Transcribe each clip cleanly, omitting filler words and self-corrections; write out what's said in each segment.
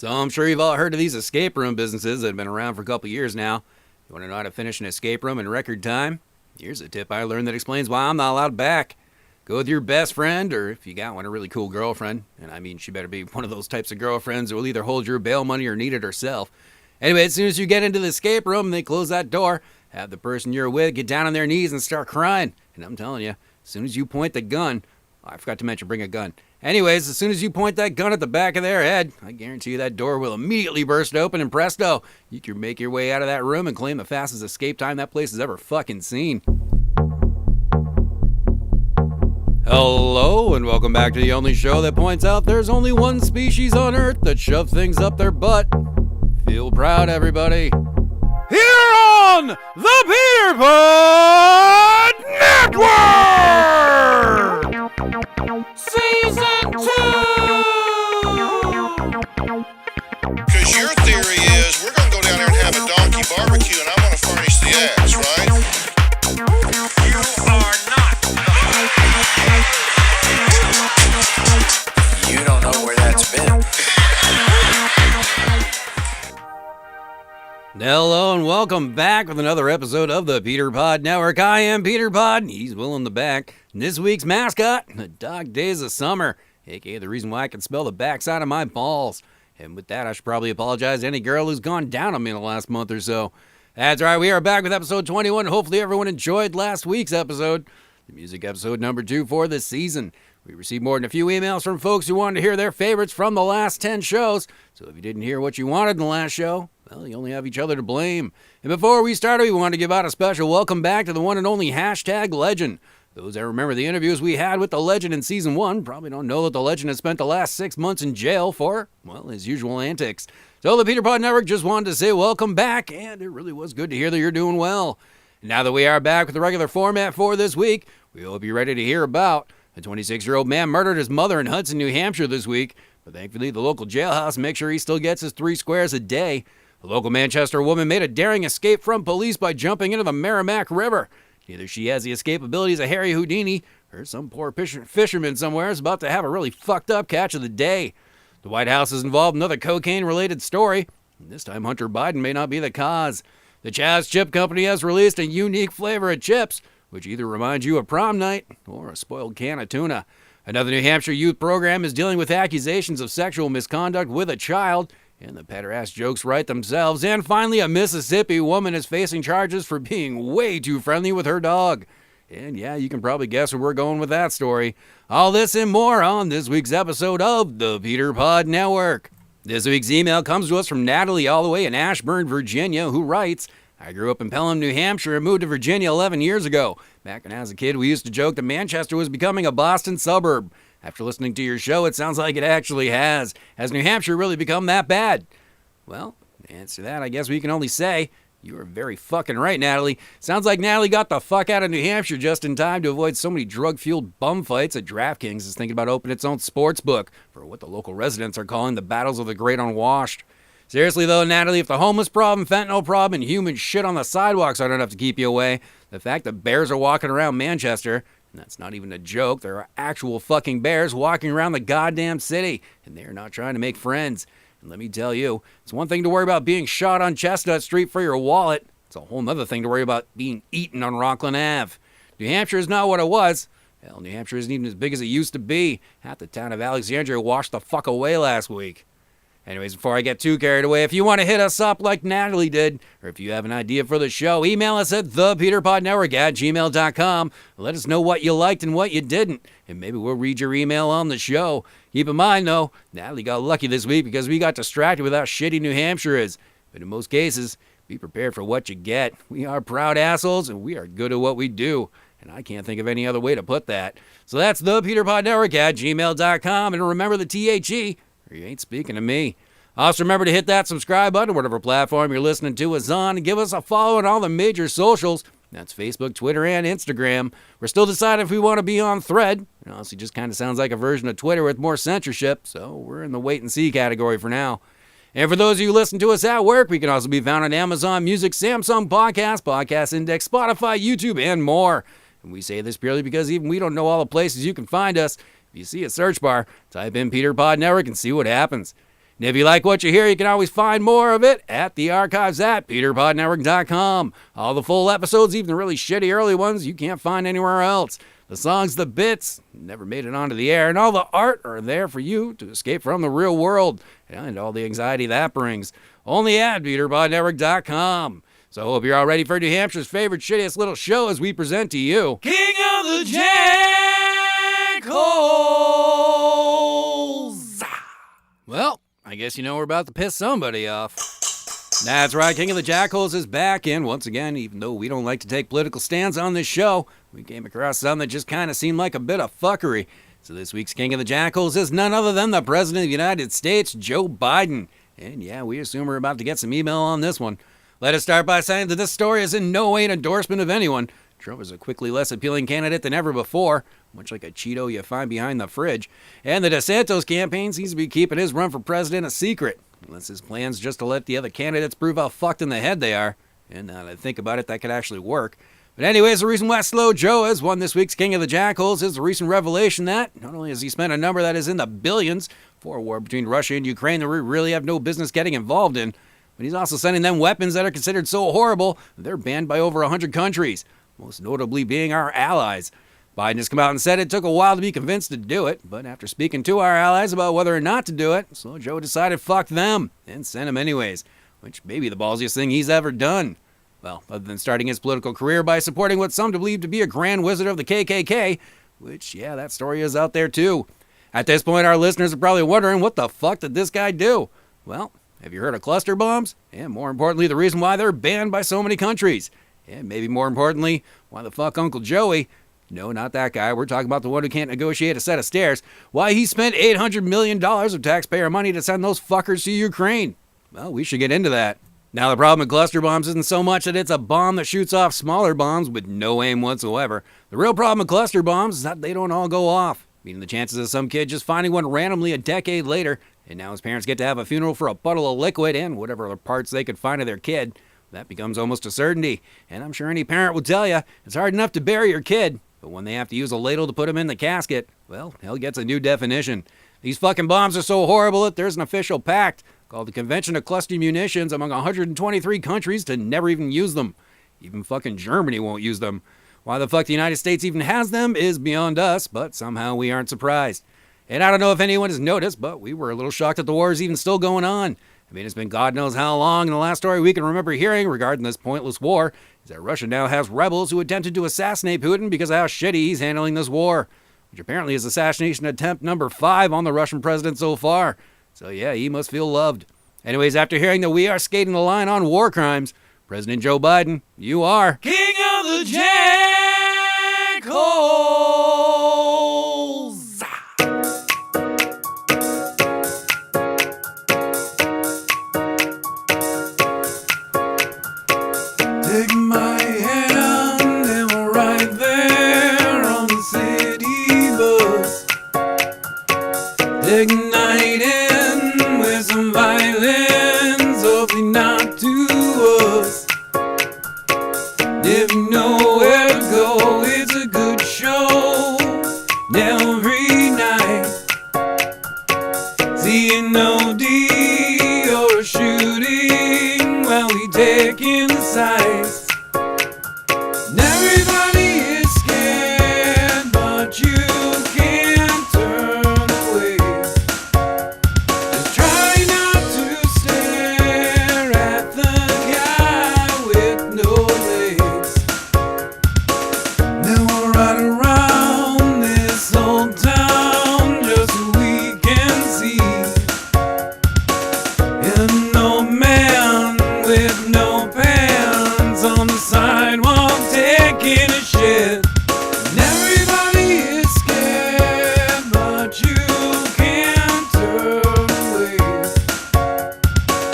So I'm sure you've all heard of these escape room businesses that have been around for a couple years now. You want to know how to finish an escape room in record time? Here's a tip I learned that explains why I'm not allowed back. Go with your best friend, or if you got one, a really cool girlfriend. And I mean, she better be one of those types of girlfriends who will either hold your bail money or need it herself. Anyway, as soon as you get into the escape room and they close that door, have the person you're with get down on their knees and start crying. And I'm telling you, as soon as you point the gun, I forgot to mention bring a gun. Anyways, as soon as you point that gun at the back of their head, I guarantee you that door will immediately burst open, and presto, you can make your way out of that room and claim the fastest escape time that place has ever fucking seen. Hello, and welcome back to the only show that points out there's only one species on Earth that shove things up their butt. Feel proud, everybody. Here on the PeterPod Network! Season 2! Because your theory is we're going to go down there and have a donkey barbecue and I'm going to furnish the ass, right? You are not. You don't know where that's been. Hello and welcome back with another episode of the PeterPod Network. I am PeterPod, he's Will in the back. And this week's mascot, the dog days of summer, aka the reason why I can smell the backside of my balls. And with that, I should probably apologize to any girl who's gone down on me in the last month or so. That's right, we are back with episode 21. Hopefully everyone enjoyed last week's episode, the music episode number 2 for this season. We received more than a few emails from folks who wanted to hear their favorites from the last 10 shows. So if you didn't hear what you wanted in the last show, well, you only have each other to blame. And before we started, we wanted to give out a special welcome back to the one and only #Legend. Those that remember the interviews we had with the Legend in Season 1 probably don't know that the Legend has spent the last 6 months in jail for, well, his usual antics. So the PeterPod Network just wanted to say welcome back, and it really was good to hear that you're doing well. Now that we are back with the regular format for this week, we hope you're ready to hear about a 26-year-old man murdered his mother in Hudson, New Hampshire this week, but thankfully the local jailhouse makes sure he still gets his 3 squares a day. A local Manchester woman made a daring escape from police by jumping into the Merrimack River. Either she has the escape abilities of Harry Houdini, or some poor fisherman somewhere is about to have a really fucked up catch of the day. The White House is involved in another cocaine-related story, and this time Hunter Biden may not be the cause. The Chaz Chip Company has released a unique flavor of chips, which either reminds you of prom night or a spoiled can of tuna. Another New Hampshire youth program is dealing with accusations of sexual misconduct with a child, and the pederast jokes write themselves. And finally, a Mississippi woman is facing charges for being way too friendly with her dog. And yeah, you can probably guess where we're going with that story. All this and more on this week's episode of the PeterPod Network. This week's email comes to us from Natalie all the way in Ashburn, Virginia, who writes, I grew up in Pelham, New Hampshire, and moved to Virginia 11 years ago. Back when I was a kid, we used to joke that Manchester was becoming a Boston suburb. After listening to your show, it sounds like it actually has. Has New Hampshire really become that bad? Well, to answer that, I guess we can only say, you are very fucking right, Natalie. Sounds like Natalie got the fuck out of New Hampshire just in time to avoid so many drug-fueled bum fights that DraftKings is thinking about opening its own sports book for what the local residents are calling the battles of the great unwashed. Seriously though, Natalie, if the homeless problem, fentanyl problem, and human shit on the sidewalks aren't enough to keep you away, the fact that bears are walking around Manchester, and that's not even a joke, there are actual fucking bears walking around the goddamn city, and they're not trying to make friends. And let me tell you, it's one thing to worry about being shot on Chestnut Street for your wallet. It's a whole nother thing to worry about being eaten on Rockland Ave. New Hampshire is not what it was. Hell, New Hampshire isn't even as big as it used to be. Half the town of Alexandria washed the fuck away last week. Anyways, before I get too carried away, if you want to hit us up like Natalie did, or if you have an idea for the show, email us at thepeterpodnetwork@gmail.com. Let us know what you liked and what you didn't, and maybe we'll read your email on the show. Keep in mind, though, Natalie got lucky this week because we got distracted with how shitty New Hampshire is. But in most cases, be prepared for what you get. We are proud assholes, and we are good at what we do. And I can't think of any other way to put that. So that's thepeterpodnetwork@gmail.com, and remember the THE, or you ain't speaking to me. Also remember to hit that subscribe button, whatever platform you're listening to us on, and give us a follow on all the major socials. That's Facebook, Twitter, and Instagram. We're still deciding if we want to be on Thread. It honestly just kind of sounds like a version of Twitter with more censorship, so we're in the wait and see category for now. And for those of you who listen to us at work, we can also be found on Amazon Music, Samsung Podcast, Podcast Index, Spotify, YouTube, and more. And we say this purely because even we don't know all the places you can find us. If you see a search bar, type in PeterPod Network and see what happens. And if you like what you hear, you can always find more of it at the archives at PeterPodNetwork.com. All the full episodes, even the really shitty early ones, you can't find anywhere else. The songs, the bits, never made it onto the air, and all the art are there for you to escape from the real world and all the anxiety that brings. Only at PeterPodNetwork.com. So I hope you're all ready for New Hampshire's favorite shittiest little show as we present to you King of the Jackals! Well, I guess you know we're about to piss somebody off. That's right, King of the Jackals is back, and once again, even though we don't like to take political stands on this show, we came across something that just kind of seemed like a bit of fuckery. So this week's King of the Jackals is none other than the President of the United States, Joe Biden. And yeah, we assume we're about to get some email on this one. Let us start by saying that this story is in no way an endorsement of anyone. Trump is a quickly less appealing candidate than ever before, much like a Cheeto you find behind the fridge. And the DeSantis campaign seems to be keeping his run for president a secret, unless his plan's just to let the other candidates prove how fucked in the head they are. And now that I think about it, that could actually work. But anyways, the reason why Slow Joe has won this week's King of the Jackals is the recent revelation that not only has he spent a number that is in the billions for a war between Russia and Ukraine that we really have no business getting involved in, but he's also sending them weapons that are considered so horrible that they're banned by over 100 countries, most notably being our allies. Biden has come out and said it took a while to be convinced to do it, but after speaking to our allies about whether or not to do it, Slow Joe decided fuck them and sent them anyways, which may be the ballsiest thing he's ever done. Well, other than starting his political career by supporting what some believe to be a grand wizard of the KKK, which, yeah, that story is out there too. At this point, our listeners are probably wondering, what the fuck did this guy do? Well, have you heard of cluster bombs? And more importantly, the reason why they're banned by so many countries. And maybe more importantly, why the fuck Uncle Joey, no, not that guy, we're talking about the one who can't negotiate a set of stairs, why he spent $800 million of taxpayer money to send those fuckers to Ukraine. Well, we should get into that. Now, the problem with cluster bombs isn't so much that it's a bomb that shoots off smaller bombs with no aim whatsoever. The real problem with cluster bombs is that they don't all go off, meaning the chances of some kid just finding one randomly a decade later, and now his parents get to have a funeral for a puddle of liquid and whatever other parts they could find of their kid, that becomes almost a certainty. And I'm sure any parent will tell you, it's hard enough to bury your kid, but when they have to use a ladle to put him in the casket, well, hell gets a new definition. These fucking bombs are so horrible that there's an official pact called the Convention of Cluster Munitions among 123 countries to never even use them. Even fucking Germany won't use them. Why the fuck the United States even has them is beyond us, but somehow we aren't surprised. And I don't know if anyone has noticed, but we were a little shocked that the war is even still going on. I mean, it's been God knows how long, and the last story we can remember hearing regarding this pointless war is that Russia now has rebels who attempted to assassinate Putin because of how shitty he's handling this war, which apparently is assassination attempt number 5 on the Russian president so far. So yeah, he must feel loved. Anyways, after hearing that we are skating the line on war crimes, President Joe Biden, you are King of the Jackals! Take my hand and we're right there on the city bus, igniting with some violence, hopefully not to us. If you know where to go, it's a good show every night. Seeing no D or shooting while we take in the sights. And everybody is scared, but you can't turn away. Just try not to stare at the guy with no legs. Then we'll ride around this old town just so we can see an old man with no pants on the sidewalk taking a shit. And everybody is scared, but you can't turn away.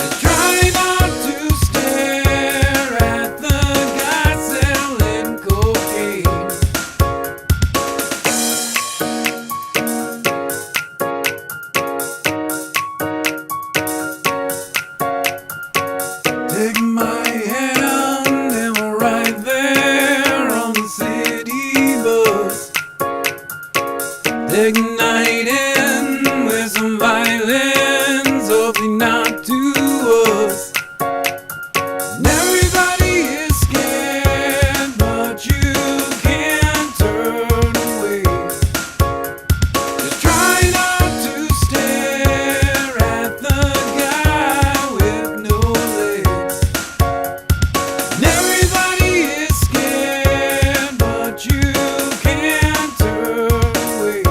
Just try not to stare at the guy selling cocaine. Take my hand and we're right there on the city bus, igniting with some violence, hopefully not to us. And everybody is scared, but you can't turn away. Just try not to stare at the guy with no legs. And everybody is scared, but you can't turn away.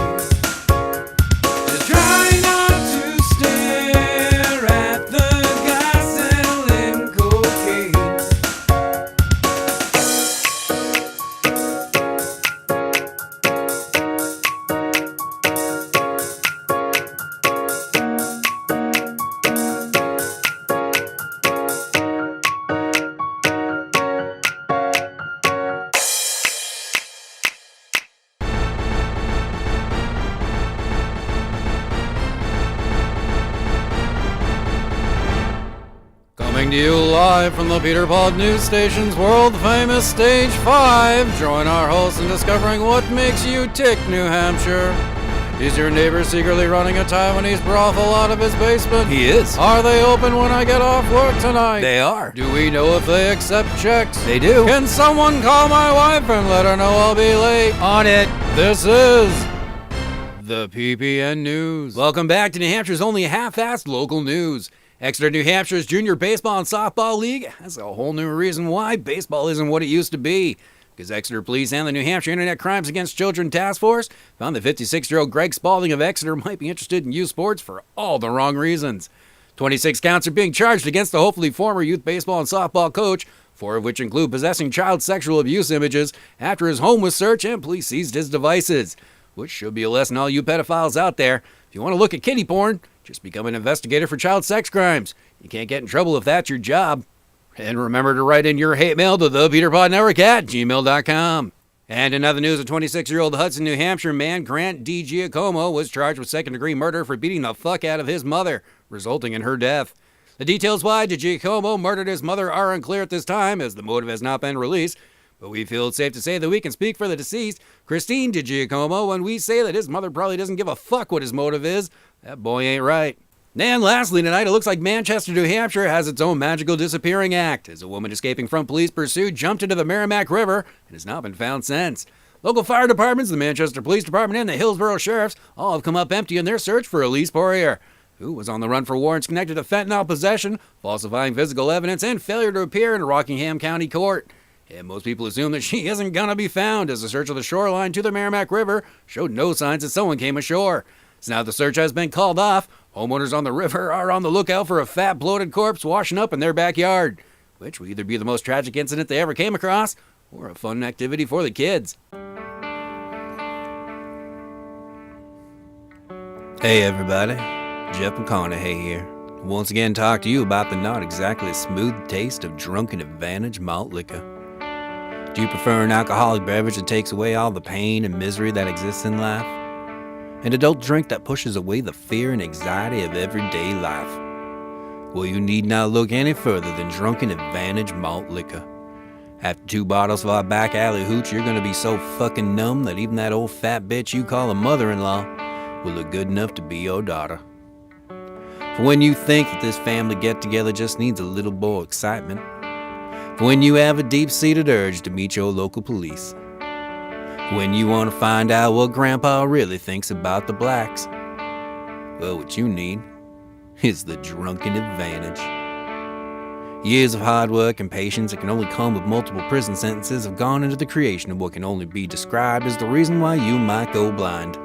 Just try not to stare at the guy selling cocaine. Coming to you live from the PeterPod news station's world-famous Stage 5. Join our host in discovering what makes you tick, New Hampshire. Is your neighbor secretly running a Taiwanese brothel out of his basement? He is. Are they open when I get off work tonight? They are. Do we know if they accept checks? They do. Can someone call my wife and let her know I'll be late? On it. This is the PPN News. Welcome back to New Hampshire's only half-assed local news. Exeter, New Hampshire's Junior Baseball and Softball League has a whole new reason why baseball isn't what it used to be. Because Exeter Police and the New Hampshire Internet Crimes Against Children Task Force found that 56-year-old Greg Spalding of Exeter might be interested in youth sports for all the wrong reasons. 26 counts are being charged against the hopefully former youth baseball and softball coach, 4 of which include possessing child sexual abuse images after his home was searched and police seized his devices. Which should be a lesson to all you pedophiles out there. If you want to look at kiddie porn, just become an investigator for child sex crimes. You can't get in trouble if that's your job. And remember to write in your hate mail to thepeterpodnetwork@gmail.com. And in other news, a 26-year-old Hudson, New Hampshire man, Grant D. Giacomo, was charged with second-degree murder for beating the fuck out of his mother, resulting in her death. The details why Giacomo murdered his mother are unclear at this time, as the motive has not been released. But we feel it's safe to say that we can speak for the deceased, Christine DiGiacomo, when we say that his mother probably doesn't give a fuck what his motive is. That boy ain't right. And lastly tonight, it looks like Manchester, New Hampshire has its own magical disappearing act, as a woman escaping from police pursuit jumped into the Merrimack River and has not been found since. Local fire departments, the Manchester Police Department, and the Hillsborough Sheriffs all have come up empty in their search for Elise Poirier, who was on the run for warrants connected to fentanyl possession, falsifying physical evidence, and failure to appear in a Rockingham County court. And most people assume that she isn't gonna be found, as a search of the shoreline to the Merrimack River showed no signs that someone came ashore. So now the search has been called off. Homeowners on the river are on the lookout for a fat, bloated corpse washing up in their backyard, which will either be the most tragic incident they ever came across, or a fun activity for the kids. Hey everybody, Jeff McConaughey here. Once again talk to you about the not exactly smooth taste of drunken advantage malt liquor. Do you prefer an alcoholic beverage that takes away all the pain and misery that exists in life? An adult drink that pushes away the fear and anxiety of everyday life? Well, you need not look any further than Drunken Advantage Malt Liquor. After 2 bottles of our back alley hooch, you're gonna be so fucking numb that even that old fat bitch you call a mother-in-law will look good enough to be your daughter. For when you think that this family get-together just needs a little more excitement. For when you have a deep-seated urge to meet your local police. When you want to find out what Grandpa really thinks about the blacks. Well, what you need is the Drunken Advantage. Years of hard work and patience that can only come with multiple prison sentences have gone into the creation of what can only be described as the reason why you might go blind.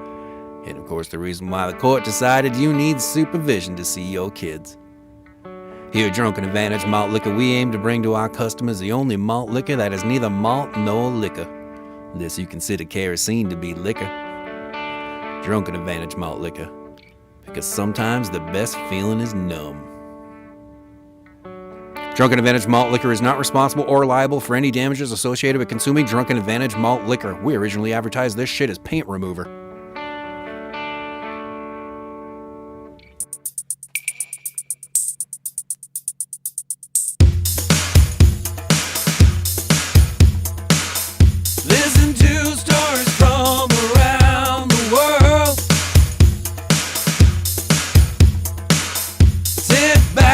And of course the reason why the court decided you need supervision to see your kids. Here at Drunken Advantage Malt Liquor, we aim to bring to our customers the only malt liquor that is neither malt nor liquor, unless you consider kerosene to be liquor. Drunken Advantage Malt Liquor, because sometimes the best feeling is numb. Drunken Advantage Malt Liquor is not responsible or liable for any damages associated with consuming Drunken Advantage Malt Liquor. We originally advertised this shit as paint remover. Listen to stories from around the world. Sit back.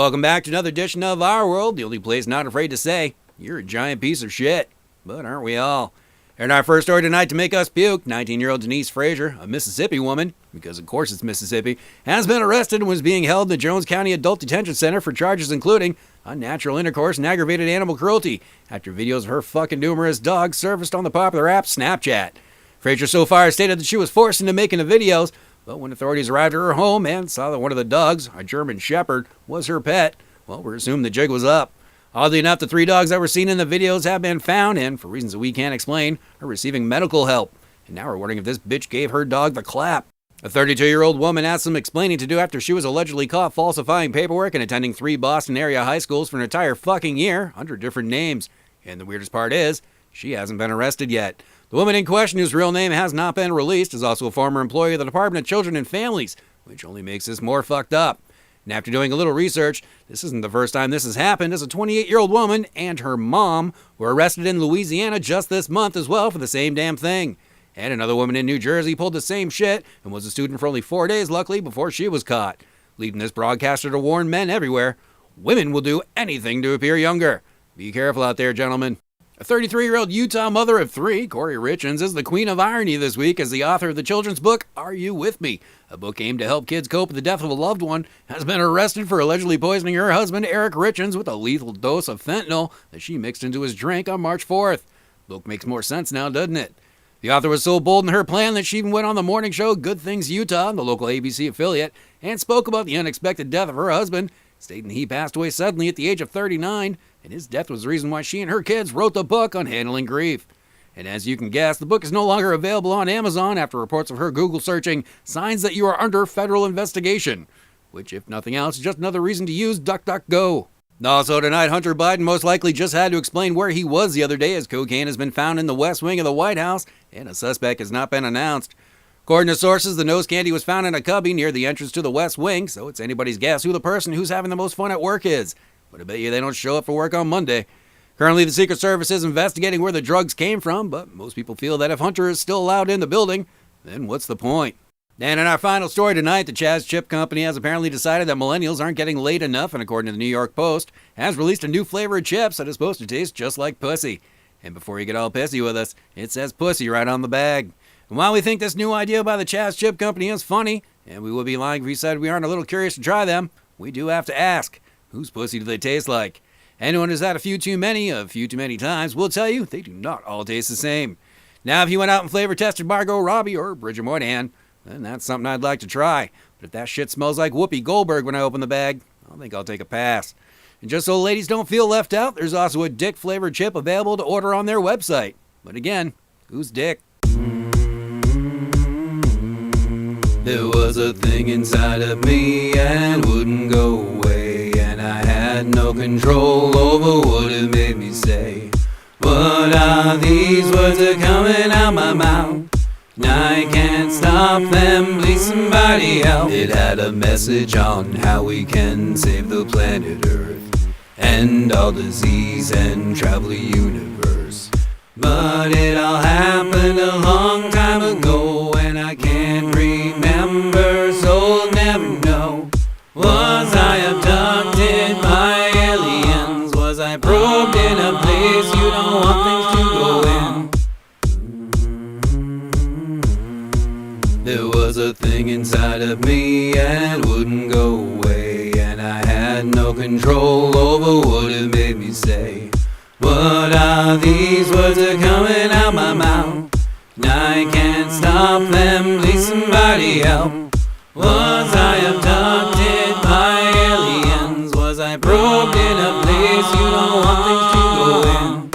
Welcome back to another edition of Our World, the only place not afraid to say, you're a giant piece of shit. But aren't we all? And our first story tonight to make us puke, 19-year-old Denise Frazier, a Mississippi woman, because of course it's Mississippi, has been arrested and was being held in the Jones County Adult Detention Center for charges including unnatural intercourse and aggravated animal cruelty after videos of her fucking numerous dogs surfaced on the popular app Snapchat. Frazier so far stated that she was forced into making the videos, but when authorities arrived at her home and saw that one of the dogs, a German Shepherd, was her pet, well, we're assuming the jig was up. Oddly enough, the 3 dogs that were seen in the videos have been found and, for reasons that we can't explain, are receiving medical help. And now we're wondering if this bitch gave her dog the clap. A 32-year-old woman had some explaining to do after she was allegedly caught falsifying paperwork and attending 3 Boston area high schools for an entire fucking year under different names. And the weirdest part is, she hasn't been arrested yet. The woman in question, whose real name has not been released, is also a former employee of the Department of Children and Families, which only makes this more fucked up. And after doing a little research, this isn't the first time this has happened, as a 28-year-old woman and her mom were arrested in Louisiana just this month as well for the same damn thing. And another woman in New Jersey pulled the same shit and was a student for only 4 days, luckily, before she was caught, leading this broadcaster to warn men everywhere, women will do anything to appear younger. Be careful out there, gentlemen. A 33-year-old Utah mother of 3, Corey Richens, is the queen of irony this week as the author of the children's book, Are You With Me? A book aimed to help kids cope with the death of a loved one, has been arrested for allegedly poisoning her husband, Eric Richens, with a lethal dose of fentanyl that she mixed into his drink on March 4th. The book makes more sense now, doesn't it? The author was so bold in her plan that she even went on the morning show Good Things Utah, the local ABC affiliate, and spoke about the unexpected death of her husband, stating he passed away suddenly at the age of 39, and his death was the reason why she and her kids wrote the book on handling grief. And as you can guess, the book is no longer available on Amazon after reports of her Google searching signs that you are under federal investigation, which, if nothing else, is just another reason to use DuckDuckGo. Also tonight, Hunter Biden most likely just had to explain where he was the other day as cocaine has been found in the West Wing of the White House, and a suspect has not been announced. According to sources, the nose candy was found in a cubby near the entrance to the West Wing, so it's anybody's guess who the person who's having the most fun at work is. But I bet you they don't show up for work on Monday. Currently, the Secret Service is investigating where the drugs came from, but most people feel that if Hunter is still allowed in the building, then what's the point? And in our final story tonight, the Chaz Chip Company has apparently decided that millennials aren't getting laid enough, and according to the New York Post, has released a new flavor of chips that is supposed to taste just like pussy. And before you get all pissy with us, it says pussy right on the bag. And while we think this new idea by the Chaz Chip Company is funny, and we would be lying if we said we aren't a little curious to try them, we do have to ask, whose pussy do they taste like? Anyone who's had a few too many times will tell you they do not all taste the same. Now, if you went out and flavor tested Margot Robbie or Bridget Moynihan, then that's something I'd like to try. But if that shit smells like Whoopi Goldberg when I open the bag, I think I'll take a pass. And just so ladies don't feel left out, there's also a dick-flavored chip available to order on their website. But again, who's dick? There was a thing inside of me and wouldn't go away, and I had no control over what it made me say. What are these words that are coming out my mouth? I can't stop them, please somebody help. It had a message on how we can save the planet Earth, end all disease and travel the universe. But it all happened a long time ago, and I can't remember, so I'll never know. Was I abducted by aliens? Was I probed in a place you don't want things to go in? There was a thing inside of me and wouldn't go away, and I had no control over what it made me say. What are these words that are coming out my mouth? I can't stop them, please somebody help. Was I abducted by aliens? Was I probed in a place you don't want things to go in?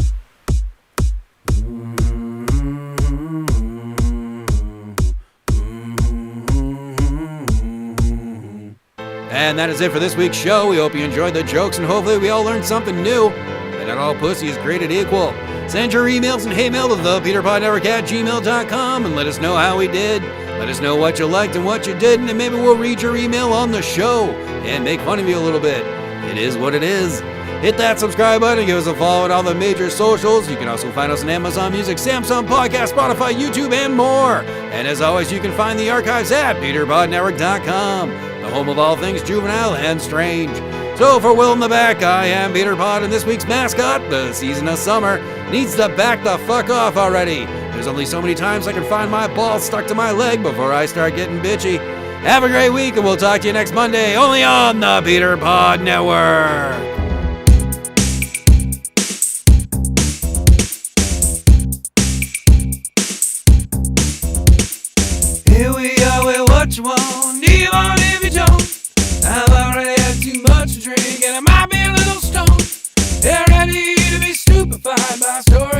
And that is it for this week's show. We hope you enjoyed the jokes, and hopefully we all learned something new. And not all pussy is created equal. Send your emails and hey mail to thepeterpodnetwork@gmail.com and let us know how we did. Let us know what you liked and what you didn't, and maybe we'll read your email on the show and make fun of you a little bit. It is what it is. Hit that subscribe button and give us a follow on all the major socials. You can also find us on Amazon Music, Samsung Podcast, Spotify, YouTube, and more. And as always, you can find the archives at PeterPodNetwork.com, the home of all things juvenile and strange. So for Will in the Back, I am PeterPod, and this week's mascot, the season of summer, needs to back the fuck off already. There's only so many times I can find my ball stuck to my leg before I start getting bitchy. Have a great week, and we'll talk to you next Monday, only on the PeterPod Network. Here we are with what you want, even if you don't. I've already had too much to drink, and I might be a little stoned. They're ready to be stupefied by stories